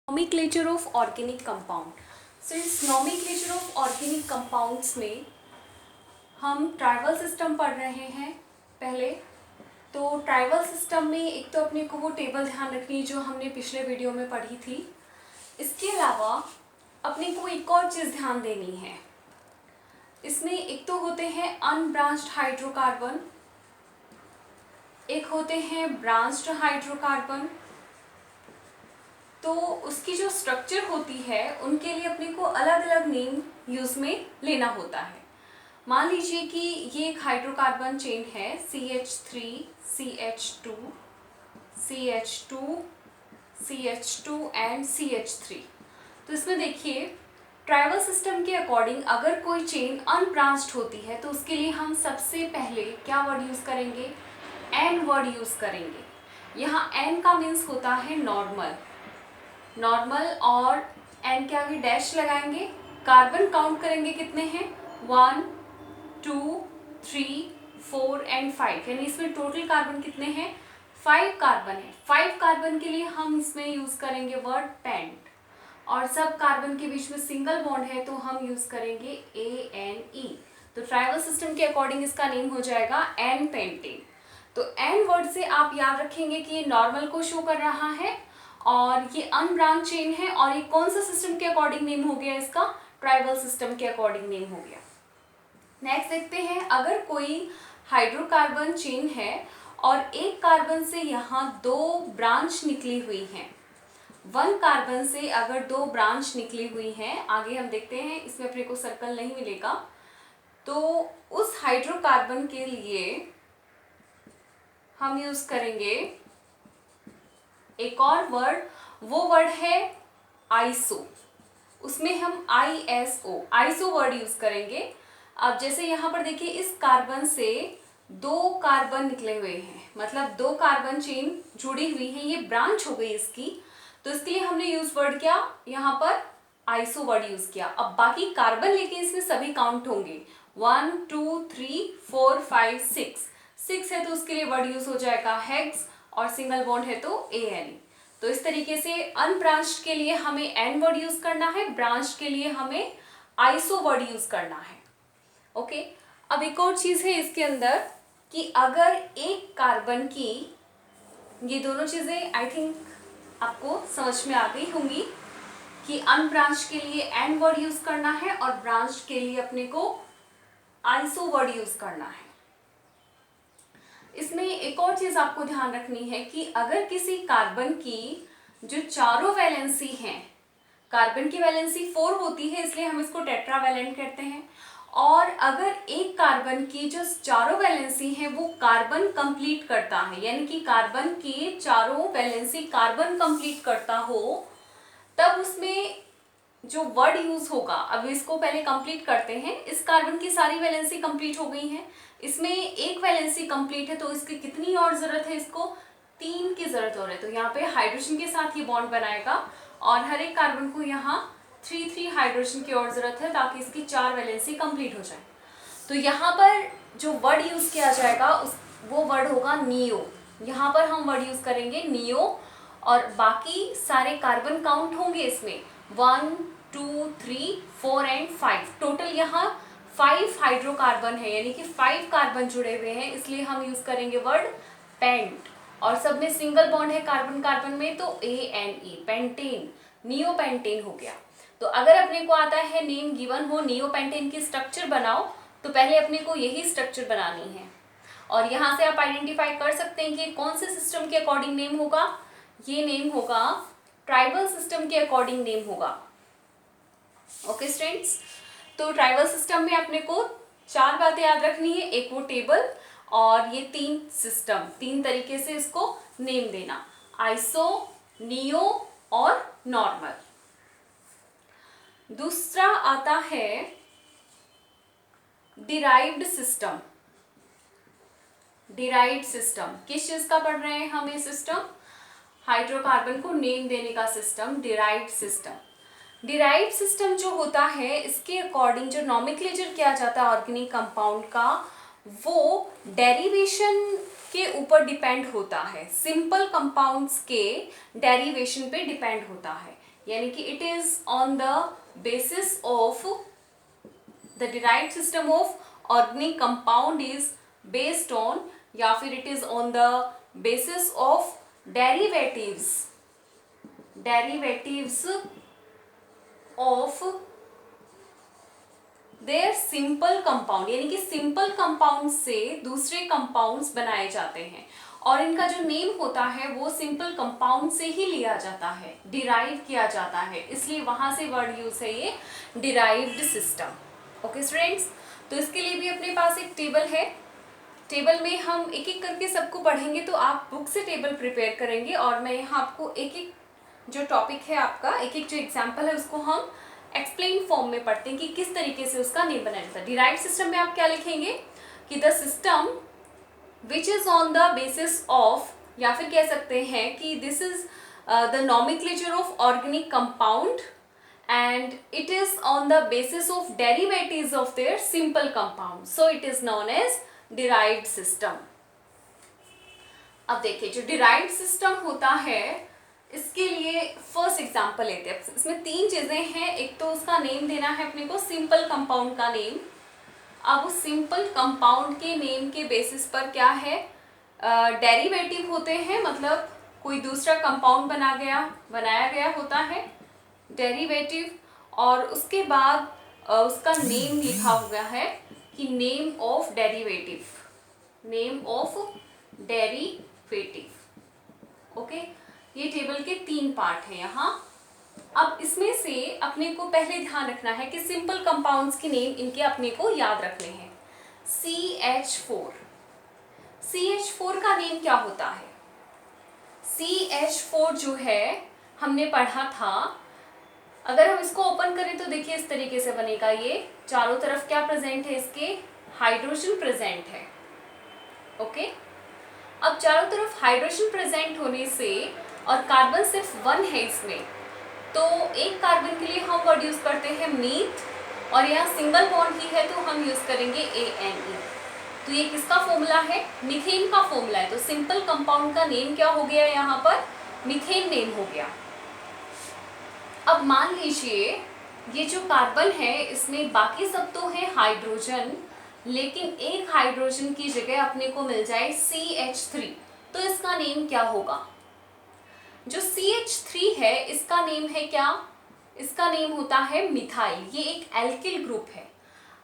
Nomenclature of organic compound. So इस nomenclature of organic compounds में हम ट्राइबल सिस्टम पढ़ रहे हैं। पहले तो ट्राइबल सिस्टम में एक तो अपने को वो टेबल ध्यान रखनी है जो हमने पिछले वीडियो में पढ़ी थी। इसके अलावा अपने को एक और चीज़ ध्यान देनी है। इसमें एक तो होते हैं अनब्रांच्ड हाइड्रोकार्बन, एक होते हैं ब्रांच्ड हाइड्रोकार्बन। तो उसकी जो स्ट्रक्चर होती है उनके लिए अपने को अलग अलग नेम यूज में लेना होता है। मान लीजिए कि ये एक हाइड्रोकार्बन चेन है CH3 CH2 CH2 CH2 and CH3। तो इसमें देखिए ट्राइबल सिस्टम के अकॉर्डिंग अगर कोई चेन अनब्रांच्ड होती है तो उसके लिए हम सबसे पहले क्या वर्ड यूज करेंगे, एन वर्ड यूज करेंगे। यहाँ एन का मीन्स होता है नॉर्मल, और एन के आगे डैश लगाएंगे। कार्बन काउंट करेंगे कितने हैं, 1 2 3 4 एंड 5, यानी इसमें टोटल कार्बन कितने हैं, 5 कार्बन है। 5 कार्बन के लिए हम इसमें यूज करेंगे वर्ड पेंट, और सब कार्बन के बीच में सिंगल बॉन्ड है तो हम यूज करेंगे ANE। तो ट्राइबल सिस्टम के अकॉर्डिंग इसका नेम हो जाएगा एन पेंटेन। तो एन वर्ड से आप याद रखेंगे कि ये नॉर्मल को शो कर रहा है और ये अनब्रांच चेन है, और ये कौन सा सिस्टम के अकॉर्डिंग नेम हो गया, इसका ट्राइबल सिस्टम के अकॉर्डिंग नेम हो गया। नेक्स्ट देखते हैं, अगर कोई हाइड्रोकार्बन चेन है और एक कार्बन से यहाँ 2 ब्रांच निकली हुई हैं, 1 कार्बन से अगर 2 ब्रांच निकली हुई हैं, आगे हम देखते हैं, इसमें अपने को सर्कल नहीं मिलेगा, तो उस हाइड्रोकार्बन के लिए हम यूज करेंगे एक और वर्ड, वो वर्ड है आइसो। उसमें हम आइसो वर्ड यूज करेंगे। अब जैसे यहाँ पर देखिए इस कार्बन से 2 कार्बन निकले हुए हैं, मतलब 2 कार्बन चेन जुड़ी हुई है, ये ब्रांच हो गई इसकी, तो इसके लिए हमने यूज वर्ड क्या, यहाँ पर आइसो वर्ड यूज किया। अब बाकी कार्बन लेके इसमें सभी काउंट होंगे, 1 2 3 4 5 6 है तो उसके लिए वर्ड यूज हो जाएगा हेक्स, और सिंगल बॉन्ड है तो ANE। तो इस तरीके से अनब्रांच्ड के लिए हमें एन वर्ड यूज करना है, ब्रांच के लिए हमें आइसो वर्ड यूज करना है। ओके, अब एक और चीज है इसके अंदर कि अगर एक कार्बन की, ये दोनों चीजें आई थिंक आपको समझ में आ गई होंगी कि अनब्रांच के लिए एन वर्ड यूज करना है और ब्रांच के लिए अपने को आइसो वर्ड यूज करना है। इसमें एक और चीज आपको ध्यान रखनी है कि अगर किसी कार्बन की जो चारों वैलेंसी हैं, कार्बन की वैलेंसी 4 होती है इसलिए हम इसको टेट्रावैलेंट कहते हैं, और अगर एक कार्बन की जो चारों वैलेंसी हैं वो कार्बन कंप्लीट करता है, यानी कि कार्बन की चारों वैलेंसी कार्बन कंप्लीट करता हो, तब उसमें जो वर्ड यूज होगा, अब इसको पहले कंप्लीट करते हैं। इस कार्बन की सारी वैलेंसी कंप्लीट हो गई है, इसमें एक वैलेंसी कंप्लीट है, तो इसकी कितनी और जरूरत है, इसको 3 की जरूरत हो रही है। तो यहाँ पे हाइड्रोजन के साथ ये बॉन्ड बनाएगा और हर एक कार्बन को यहाँ 3 हाइड्रोजन की और जरूरत है ताकि इसकी 4 वैलेंसी कंप्लीट हो जाए। तो यहाँ पर जो वर्ड यूज किया जाएगा वो वर्ड होगा नियो। यहाँ पर हम वर्ड यूज करेंगे नियो, और बाकी सारे कार्बन काउंट होंगे इसमें 1 2 3 4 एंड 5। टोटल यहाँ 5 हाइड्रोकार्बन है, यानी कि 5 कार्बन जुड़े हुए हैं, इसलिए हम यूज करेंगे वर्ड पेंट, और सब में सिंगल बॉन्ड है कार्बन कार्बन में तो ANE, पेंटेन, नियोपेंटेन हो गया। तो अगर अपने को आता है नेम गिवन हो नियोपेंटेन की स्ट्रक्चर बनाओ, तो पहले अपने को यही स्ट्रक्चर बनानी है, और यहाँ से आप आइडेंटिफाई कर सकते हैं कि कौन से सिस्टम के अकॉर्डिंग नेम होगा। ये नेम होगा ट्राइबल सिस्टम के अकॉर्डिंग नेम होगा। ओके स्टूडेंट्स, तो ट्राइबल सिस्टम में अपने को 4 बातें याद रखनी है, एक वो टेबल और ये 3 सिस्टम, 3 तरीके से इसको नेम देना, आइसो, नियो और नॉर्मल। दूसरा आता है डिराइव्ड सिस्टम। डिराइव्ड सिस्टम किस चीज का पढ़ रहे हैं हम, ये सिस्टम हाइड्रोकार्बन को नेम देने का system, derived system. Derived system जो होता है इसके अकॉर्डिंग जो नॉमेनक्लेचर किया जाता है ऑर्गेनिक कंपाउंड का, वो डेरिवेशन के ऊपर डिपेंड होता है, सिंपल कंपाउंड्स के डेरिवेशन पे डिपेंड होता है, यानी कि it is on the basis of the derived system of organic compound is based on, या फिर it is on the basis of derivatives of their simple compound, यानी कि सिंपल कंपाउंड से दूसरे कंपाउंड्स बनाए जाते हैं और इनका जो नेम होता है वो सिंपल कंपाउंड से ही लिया जाता है, डिराइव किया जाता है, इसलिए वहां से वर्ड यूज है ये डिराइव्ड सिस्टम। ओके स्टूडेंट्स, तो इसके लिए भी अपने पास एक टेबल है, टेबल में हम एक एक करके सबको पढ़ेंगे, तो आप बुक से टेबल प्रिपेयर करेंगे और मैं यहाँ आपको एक एक जो टॉपिक है आपका, एक एक जो एग्जाम्पल है उसको हम एक्सप्लेन फॉर्म में पढ़ते हैं कि किस तरीके से उसका नेम बनाया जाता है। डिराइव्ड सिस्टम में आप क्या लिखेंगे कि the system which is on the basis of, या फिर कह सकते हैं कि this is the nomenclature of organic compound and it is on the basis of derivatives of their simple compound, so it is known as derived system। अब देखिए जो derived system होता है इसके लिए फर्स्ट एग्जांपल लेते हैं। इसमें तीन चीजें हैं, एक तो उसका नेम देना है अपने को, सिंपल कंपाउंड का नेम। अब उस सिंपल कंपाउंड के नेम के बेसिस पर क्या है, डेरिवेटिव होते हैं, मतलब कोई दूसरा कंपाउंड बनाया गया होता है, डेरिवेटिव, और उसके बाद उसका नेम लिखा हुआ है कि नेम ऑफ डेरिवेटिव, ओके। ये टेबल के तीन पार्ट हैं यहाँ। अब इसमें से अपने को पहले ध्यान रखना है कि सिंपल कंपाउंड्स के नेम इनके अपने को याद रखने हैं। CH4 का नेम क्या होता है? CH4 जो है हमने पढ़ा था, अगर हम इसको ओपन करें तो देखिए इस तरीके से बनेगा। ये चारों तरफ क्या प्रेजेंट है, इसके हाइड्रोजन प्रेजेंट है, ओके। अब चारों तरफ हाइड्रोजन प्रेजेंट होने से और कार्बन सिर्फ वन है इसमें, तो एक कार्बन के लिए हम वर्ड यूज करते हैं मीथ, और यहाँ सिंगल बॉन्ड ही है तो हम यूज करेंगे ANE। तो ये किसका फॉर्मूला है? मीथेन का फॉर्मूला है। तो सिंपल कंपाउंड का नेम क्या हो गया यहाँ पर? मीथेन नेम हो गया। अब मान लीजिए ये जो कार्बन है इसमें बाकी सब तो है हाइड्रोजन, लेकिन एक हाइड्रोजन की जगह अपने को मिल जाए CH3, तो इसका नेम क्या होगा? जो CH3 है इसका नेम है क्या? इसका नेम होता है मिथाइल। ये एक एल्किल ग्रुप है।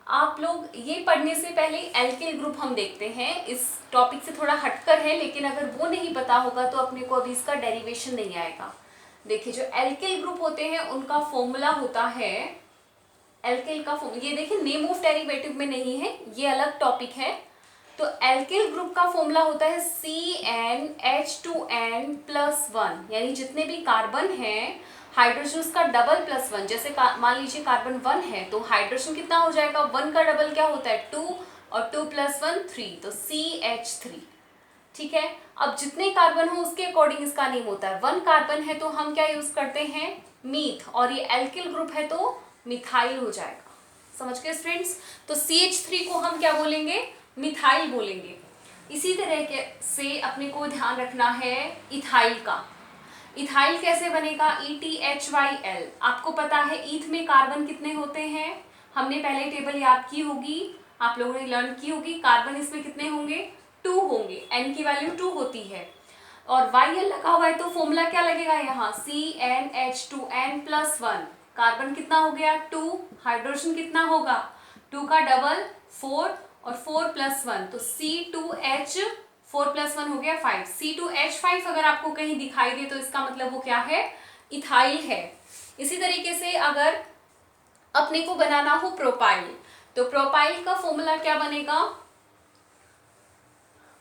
आप लोग ये पढ़ने से पहले एल्किल ग्रुप हम देखते हैं, इस टॉपिक से थोड़ा हटकर है, लेकिन अगर वो नहीं पता होगा तो अपने को अभी इसका डेरिवेशन नहीं आएगा। देखिए जो एल्किल ग्रुप होते हैं उनका फॉर्मूला होता है, एल्किल का ये देखिए नेम ऑफ डेरिवेटिव में नहीं है, ये अलग टॉपिक है। तो एल्किल ग्रुप का फॉर्मूला होता है CnH2n+1, यानी जितने भी कार्बन हैं हाइड्रोजन उसका डबल +1। जैसे मान लीजिए कार्बन 1 है तो हाइड्रोजन कितना हो जाएगा? 1 का डबल क्या होता है? 2, और 2 + 1 3, तो CH3। ठीक है। अब जितने कार्बन हो उसके अकॉर्डिंग इसका नेम होता है। 1 कार्बन है तो हम क्या यूज करते हैं? मीथ, और ये एल्किल ग्रुप है तो मिथाइल हो जाएगा। समझ गए स्टूडेंट्स? तो CH3 को हम क्या बोलेंगे? मिथाइल बोलेंगे। इसी तरह के से अपने को ध्यान रखना है इथाइल का। इथाइल कैसे बनेगा? ETHYL। आपको पता है ईथ में कार्बन कितने होते हैं? हमने पहले टेबल याद की होगी, आप लोगों ने लर्न की होगी। कार्बन इसमें कितने होंगे? 2 होंगे। N की वैल्यू 2 होती है, और YL लगा हुआ है तो फॉर्मूला क्या लगेगा यहाँ? CnH2n+1। कार्बन कितना हो गया? 2। हाइड्रोजन कितना होगा? 2 का डबल 4, और 4 + 1, तो C2H4 + 1 हो गया 5। C2H5 अगर आपको कहीं दिखाई दे तो इसका मतलब वो क्या है? इथाइल है। इसी तरीके से अगर अपने को बनाना हो प्रोपाइल, तो प्रोपाइल का फॉर्मूला क्या बनेगा?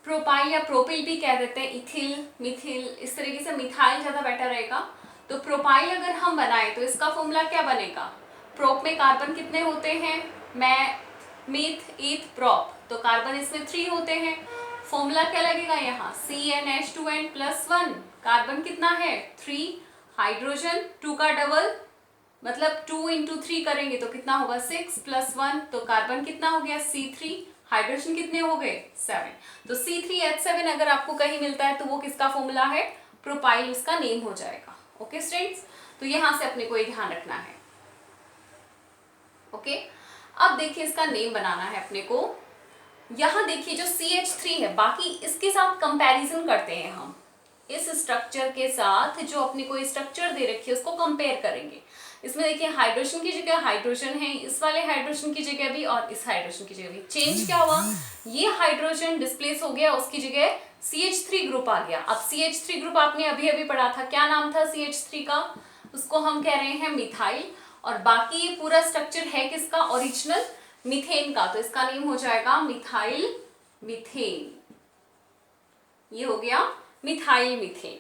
प्रोपाइल या प्रोपिल भी कह देते हैं, इथिल, मिथिल, इस तरीके से मिथाइल ज़्यादा बेटर रहेगा। तो प्रोपाइल अगर हम बनाएं तो इसका फॉर्मूला क्या बनेगा? प्रोप में कार्बन कितने होते हैं? मीथ, ईथ, प्रोप, तो कार्बन इसमें 3 होते हैं। फॉर्मूला क्या लगेगा यहाँ? CnH2n+1। कार्बन कितना है? 3। हाइड्रोजन 2 का डबल, मतलब 2 × 3 करेंगे तो कितना होगा? 6 + 1, तो कार्बन कितना हो गया? C3। हाइड्रोजन कितने हो गए 7। तो C3H7 अगर आपको कहीं मिलता है तो वो किसका फॉर्मूला है, प्रोपाइल उसका नेम हो जाएगा। ओके स्टूडेंट्स, तो यहां से अपने को ये ध्यान रखना है। ओके, अब देखिए इसका नेम बनाना है अपने को। यहां देखिए जो CH3 है, बाकी इसके साथ कंपैरिजन करते हैं हम, इस स्ट्रक्चर के साथ जो अपने को स्ट्रक्चर दे रखी है उसको कंपेयर करेंगे। इसमें देखिए हाइड्रोजन की जगह हाइड्रोजन है, इस वाले हाइड्रोजन की जगह भी और इस हाइड्रोजन की जगह भी। चेंज क्या हुआ, ये हाइड्रोजन डिस्प्लेस हो गया, उसकी जगह CH3 ग्रुप आ गया। अब CH3 ग्रुप आपने अभी अभी पढ़ा था, क्या नाम था CH3 का, उसको हम कह रहे हैं मिथाइल। और बाकी ये पूरा स्ट्रक्चर है किसका, ओरिजिनल मीथेन का, तो इसका नेम हो जाएगा मिथाइल मीथेन। ये हो गया मिथाइल मीथेन।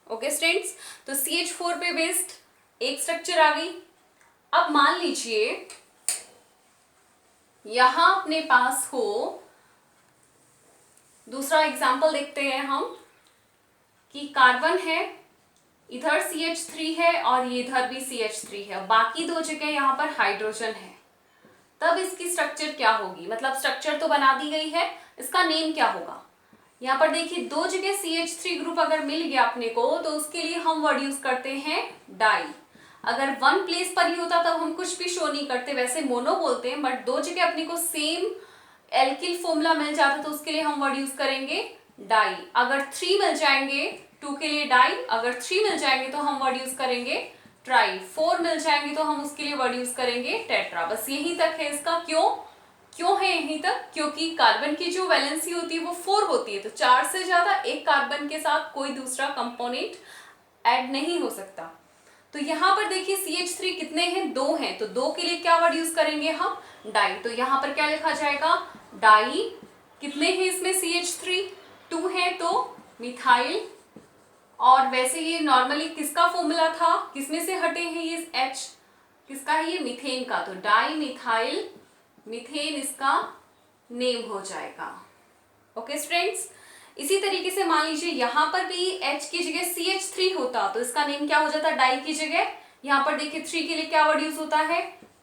ओके स्टूडेंट्स, तो CH4 पे बेस्ड एक स्ट्रक्चर आ गई। अब मान लीजिए यहां अपने पास हो, दूसरा एग्जांपल देखते हैं हम, कि कार्बन है, इधर CH3 है और ये इधर भी CH3 है, बाकी दो जगह यहां पर हाइड्रोजन है। तब इसकी स्ट्रक्चर क्या होगी, मतलब स्ट्रक्चर तो बना दी गई है, इसका नेम क्या होगा। यहाँ पर देखिए दो जगह CH3 ग्रुप अगर मिल गया अपने को तो उसके लिए हम वर्ड यूज करते हैं डाई। अगर वन प्लेस पर ही होता तब हम कुछ भी शो नहीं करते, वैसे मोनो बोलते हैं, बट दो जगह अपने को सेम एल्किल फॉर्मूला मिल जाता तो उसके लिए हम वर्ड यूज करेंगे डाई। अगर 3 मिल जाएंगे 2 के लिए डाई, अगर 3 मिल जाएंगे तो हम वर्ड यूज करेंगे ट्राई, 4 मिल जाएंगे तो हम उसके लिए वर्ड यूज करेंगे टेट्रा। बस यहीं तक है इसका। क्यों है यहीं तक, क्योंकि कार्बन की जो वैलेंसी होती है वो 4 होती है, तो 4 से ज्यादा एक कार्बन के साथ कोई दूसरा कंपोनेंट ऐड नहीं हो सकता। तो यहाँ पर देखिए CH3 कितने हैं, 2 हैं, तो 2 के लिए क्या वर्ड यूज करेंगे हम, डाई। तो यहाँ पर क्या लिखा जाएगा, डाई। कितने हैं इसमें CH3, 2 है, तो मिथाइल। और वैसे ये नॉर्मली किसका फॉर्मूला था, किसमें से हटे हैं ये H, किसका है ये, मीथेन का, तो डाई मिथाइल मीथेन इसका नेम हो जाएगा। ओके स्टूडेंट्स, इसी तरीके से मान लीजिए यहाँ पर भी H की जगह CH3 होता तो इसका नेम क्या हो जाता, डाई की जगह। यहाँ पर देखिए 3 के लिए क्या वर्ड यूज होता है,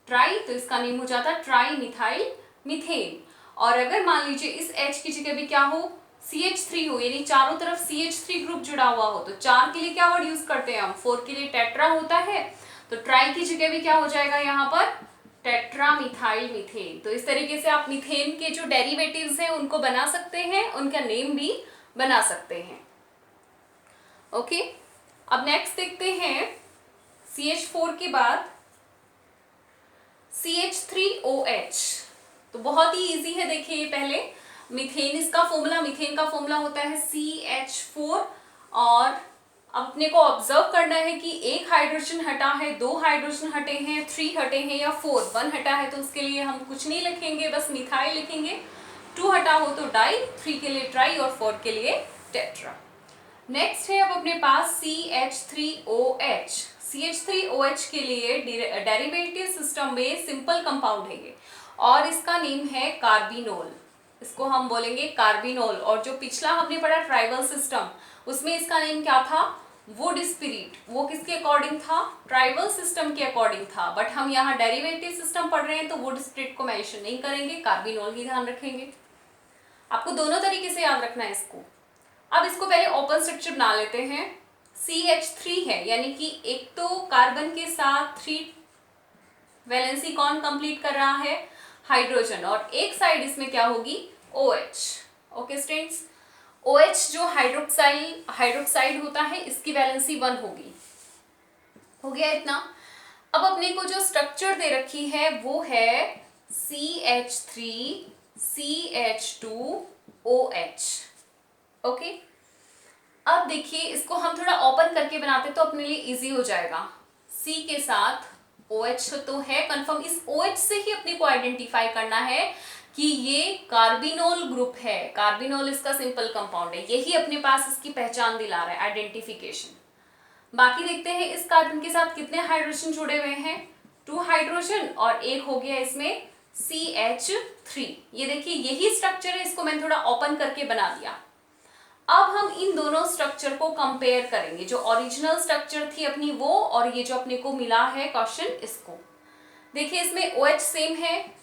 ट्राई, तो इसका नेम हो जाता ट्राई मिथाइल मीथेन। और अगर मान लीजिए इस H की जगह भी क्या हो, CH3 हो, यानी चारों तरफ CH3 ग्रुप जुड़ा हुआ हो, तो 4 के लिए क्या वर्ड यूज करते हैं हम, 4 के लिए टेट्रा होता है, तो ट्राई की जगह भी क्या हो जाएगा यहाँ पर, टेट्रा मिथाइल मीथेन। तो इस तरीके से आप मीथेन के जो डेरिवेटिव्स हैं उनको बना सकते हैं, उनका नेम भी बना सकते हैं। ओके, अब नेक्स्ट देखते हैं CH4 के बाद CH3OH। तो बहुत ही इजी है, देखिए पहले मीथेन इसका फॉर्मूला, मीथेन का फॉर्मूला होता है CH4। और अपने को ऑब्जर्व करना है कि एक हाइड्रोजन हटा है, 2 हाइड्रोजन हटे हैं, 3 हटे हैं या 4, 1 हटा है तो उसके लिए हम कुछ नहीं लिखेंगे, बस मिथाइल लिखेंगे। 2 हटा हो तो डाई, 3 के लिए ट्राई और 4 के लिए टेट्रा। नेक्स्ट है अब अपने पास CH3OH। CH3OH के लिए डेरिवेटिव सिस्टम में सिंपल कंपाउंड है ये, और इसका नेम है कार्बिनोल। इसको हम बोलेंगे कार्बिनोल। और जो पिछला हमने पढ़ा ट्राइबल सिस्टम, उसमें इसका नेम क्या था, वुड स्पिरिट। वो किसके अकॉर्डिंग था, ट्राइबल सिस्टम के अकॉर्डिंग था, बट हम यहाँ डेरिवेटिव सिस्टम पढ़ रहे हैं तो वुड स्पिरिट को मेंशन नहीं करेंगे, कार्बिनोल ही ध्यान रखेंगे। आपको दोनों तरीके से याद रखना है इसको। अब इसको पहले ओपन स्ट्रक्चर बना लेते हैं। CH3 है, यानी कि एक तो कार्बन के साथ 3 वैलेंसी कौन कंप्लीट कर रहा है, हाइड्रोजन, और एक साइड इसमें क्या होगी, OH। ओके स्टूडेंट्स, OH जो हाइड्रोक्साइड होता है, इसकी वैलेंसी 1 होगी। हो गया इतना। अब अपने को जो स्ट्रक्चर दे रखी है वो है CH3 CH2OH। ओके, अब देखिए इसको हम थोड़ा ओपन करके बनाते तो अपने लिए इजी हो जाएगा। C के साथ OH तो है कंफर्म, इस OH से ही अपने को आइडेंटिफाई करना है कि ये कार्बिनोल ग्रुप है। कार्बिनोल इसका सिंपल कंपाउंड है, यही अपने पास इसकी पहचान दिला रहा है, आइडेंटिफिकेशन। बाकी देखते हैं इस कार्बन के साथ कितने हाइड्रोजन जुड़े हुए हैं, 2 हाइड्रोजन, और एक हो गया इसमें CH3। ये देखिए यही स्ट्रक्चर है, इसको मैंने थोड़ा ओपन करके बना दिया। अब हम इन दोनों स्ट्रक्चर को कंपेयर करेंगे, जो ओरिजिनल स्ट्रक्चर थी अपनी वो, और ये जो अपने को मिला है क्वेश्चन, इसको देखिए। इसमें OH सेम है,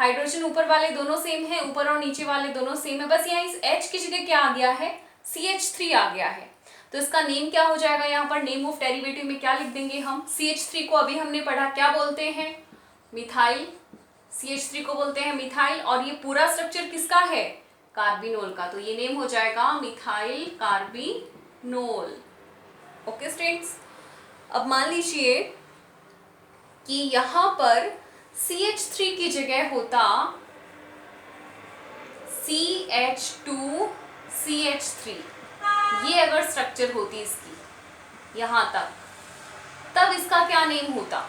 हाइड्रोजन ऊपर वाले दोनों सेम है, ऊपर और नीचे वाले दोनों सेम है, बस यहाँ इस H की जगह क्या आ गया है, CH3 आ गया है। तो इसका नेम क्या हो जाएगा, यहाँ पर नेम ऑफ डेरिवेटिव में क्या लिख देंगे हम, CH3 को अभी हमने पढ़ा क्या बोलते हैं, मिथाइल। CH3 को बोलते हैं मिथाइल, और ये पूरा स्ट्रक्चर किसका है, कार्बिनोल का। तो ये नेम हो जाएगा मिथाइल कार्बिनोल। ओके स्टूडेंट्स, अब मान लीजिए कि यहां पर CH3 की जगह होता CH2CH3, ये अगर स्ट्रक्चर होती इसकी यहां तक, तब इसका क्या नेम होता।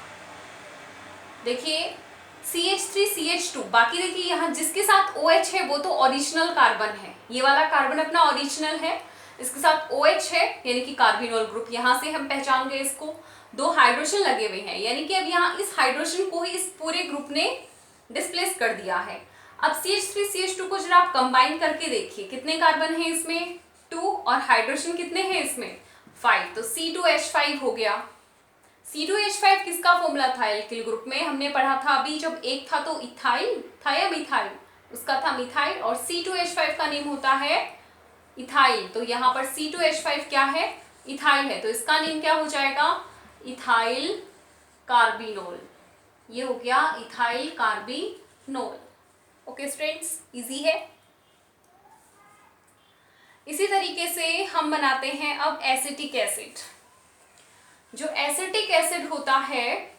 देखिए CH3CH2, बाकी देखिए यहाँ जिसके साथ OH है वो तो ओरिजिनल कार्बन है, ये वाला कार्बन अपना ओरिजिनल है, इसके साथ OH है यानी कि कार्बिनोल ग्रुप, यहाँ से हम पहचान गए इसको। दो हाइड्रोजन लगे हुए हैं यानी कि अब यहाँ इस हाइड्रोजन को ही इस पूरे ग्रुप ने डिस्प्लेस कर दिया है। अब CH3CH2 को जरा आप कंबाइन करके देखिए, कितने कार्बन है इसमें, 2, और हाइड्रोजन कितने हैं इसमें, 5, तो C2H5 हो गया। C2H5 किसका फॉर्मूला था एल्किल ग्रुप में, हमने पढ़ा था अभी, जब एक था तो इथाइल था या मिथाइल, उसका था मिथाइल, और C2H5 का नेम होता है इथाइल। तो यहाँ पर C2H5 क्या है, इथाइल है, तो इसका नेम क्या हो जाएगा, इथाइल कार्बिनोल। ये हो गया ethyl carbinol. Okay students, easy है। इसी तरीके से हम बनाते हैं अब एसिटिक एसिड। जो एसिटिक एसिड होता है,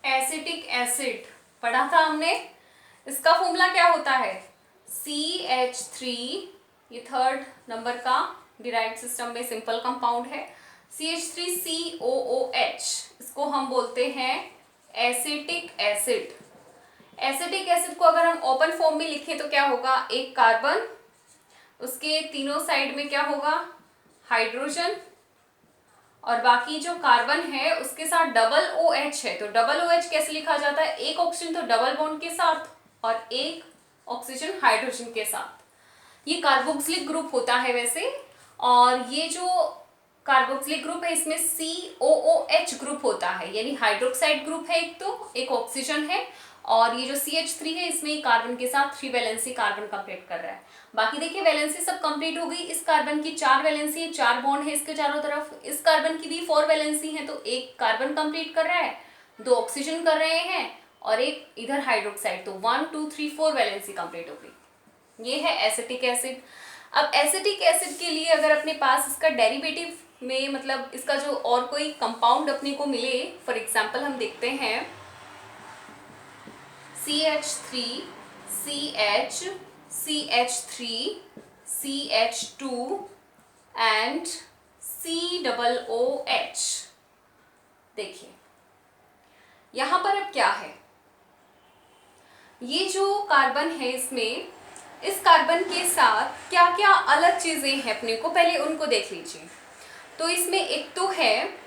एसिटिक एसिड पढ़ा था हमने, इसका फॉर्मूला क्या होता है, CH3, ये 3rd नंबर का डिराइव्ड सिस्टम में सिंपल कंपाउंड है, CH3COOH, इसको हम बोलते हैं एसिटिक एसिड। एसिटिक एसिड को अगर हम ओपन फॉर्म में लिखें तो क्या होगा, एक कार्बन, उसके तीनों साइड में क्या होगा, हाइड्रोजन, और बाकी जो कार्बन है उसके साथ डबल OH है। तो डबल OH कैसे लिखा जाता है, एक ऑक्सीजन तो डबल बॉन्ड के साथ और एक ऑक्सीजन हाइड्रोजन के साथ। ये कार्बोक्सिलिक ग्रुप होता है वैसे, और ये जो कार्बोक्सिलिक ग्रुप है इसमें COOH ग्रुप होता है, यानी हाइड्रोक्साइड ग्रुप है एक, तो एक ऑक्सीजन है, और ये जो CH3 है इसमें कार्बन के साथ 3 वैलेंसी कार्बन कंप्लीट कर रहा है। बाकी देखिए वैलेंसी सब कंप्लीट हो गई, इस कार्बन की 4 वैलेंसी है, 4 बॉन्ड है इसके चारों तरफ, इस कार्बन की भी 4 वैलेंसी है, तो एक कार्बन कंप्लीट कर रहा है, 2 ऑक्सीजन कर रहे हैं, और एक इधर हाइड्रोक्साइड, तो 1 2 3 4 वैलेंसी कंप्लीट हो गई। ये है एसिटिक एसिड। अब एसिटिक एसिड के लिए अगर अपने पास इसका डेरिवेटिव में, मतलब इसका जो और कोई कंपाउंड अपने को मिले, फॉर एग्जाम्पल हम देखते हैं CH3 CH CH3 CH2 and COOH। देखिए यहां पर अब क्या है, ये जो कार्बन है इसमें, इस कार्बन के साथ क्या क्या अलग चीजें हैं अपने को, पहले उनको देख लीजिए। तो इसमें एक तो है,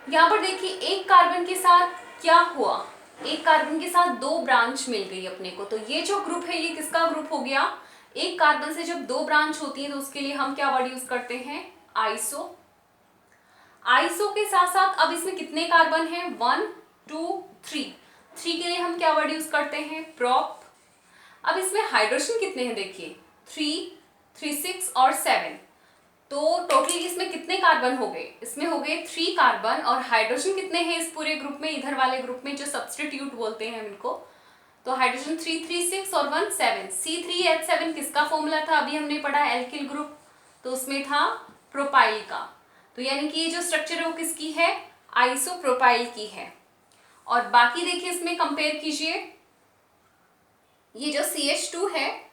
यहाँ पर देखिए एक कार्बन के साथ क्या हुआ, एक कार्बन के साथ 2 ब्रांच मिल गई अपने को। तो ये जो ग्रुप है ये किसका ग्रुप हो गया, एक कार्बन से जब 2 ब्रांच होती है तो उसके लिए हम क्या वर्ड यूज करते हैं, आइसो। आइसो के साथ साथ अब इसमें कितने कार्बन हैं, 1 2 3, 3 के लिए हम क्या वर्ड यूज करते हैं, प्रोप। अब इसमें हाइड्रोजन कितने हैं, देखिए 3 3 6 और 7, तो टोटली इसमें कितने कार्बन हो गए, इसमें हो गए 3 कार्बन, और हाइड्रोजन कितने हैं इस पूरे ग्रुप में, इधर वाले ग्रुप में जो सब्स्टिट्यूट बोलते हैं इनको, तो हाइड्रोजन 3 3 6 और 1 7। C3H7 किसका फॉर्मूला था, अभी हमने पढ़ा एल्किल ग्रुप, तो उसमें था प्रोपाइल का। तो यानी कि ये जो स्ट्रक्चर है वो किसकी है, आइसोप्रोपाइल की है। और बाकी देखिए इसमें कंपेयर कीजिए, ये जो CH2 है,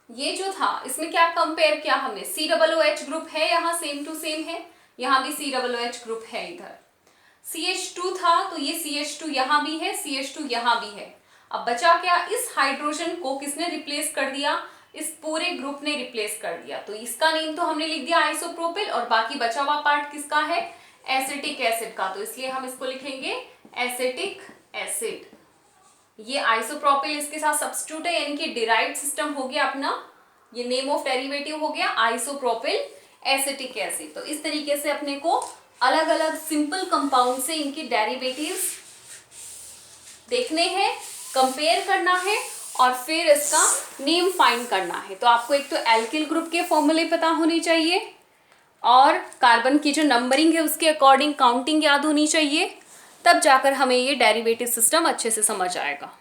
ये जो था इसमें क्या कंपेयर किया हमने, COOH ग्रुप है, यहाँ सेम टू सेम है, यहाँ भी COOH ग्रुप है, इधर CH2 था तो ये CH2 यहाँ भी है, CH2 यहाँ भी है। अब बचा क्या, इस हाइड्रोजन को किसने रिप्लेस कर दिया, इस पूरे ग्रुप ने रिप्लेस कर दिया, तो इसका नेम तो हमने लिख दिया आइसोप्रोपिल, और बाकी बचा हुआ पार्ट किसका है, एसिटिक एसिड का, तो इसलिए हम इसको लिखेंगे एसिटिक एसिड। ये आइसोप्रोपिल इसके साथ सब्स्टिट्यूट है, यानी कि डिराइव्ड सिस्टम हो गया अपना, ये नेम ऑफ डेरिवेटिव हो गया आइसोप्रोपिल एसिटिक एसिड। तो इस तरीके से अपने को अलग अलग सिंपल कंपाउंड से इनकी डेरिवेटिव्स देखने हैं, कंपेयर करना है और फिर इसका नेम फाइंड करना है। तो आपको एक तो एल्किल ग्रुप के फॉर्मूले पता होने चाहिए और कार्बन की जो नंबरिंग है उसके अकॉर्डिंग काउंटिंग याद होनी चाहिए, तब जाकर हमें ये डेरिवेटिव सिस्टम अच्छे से समझ आएगा।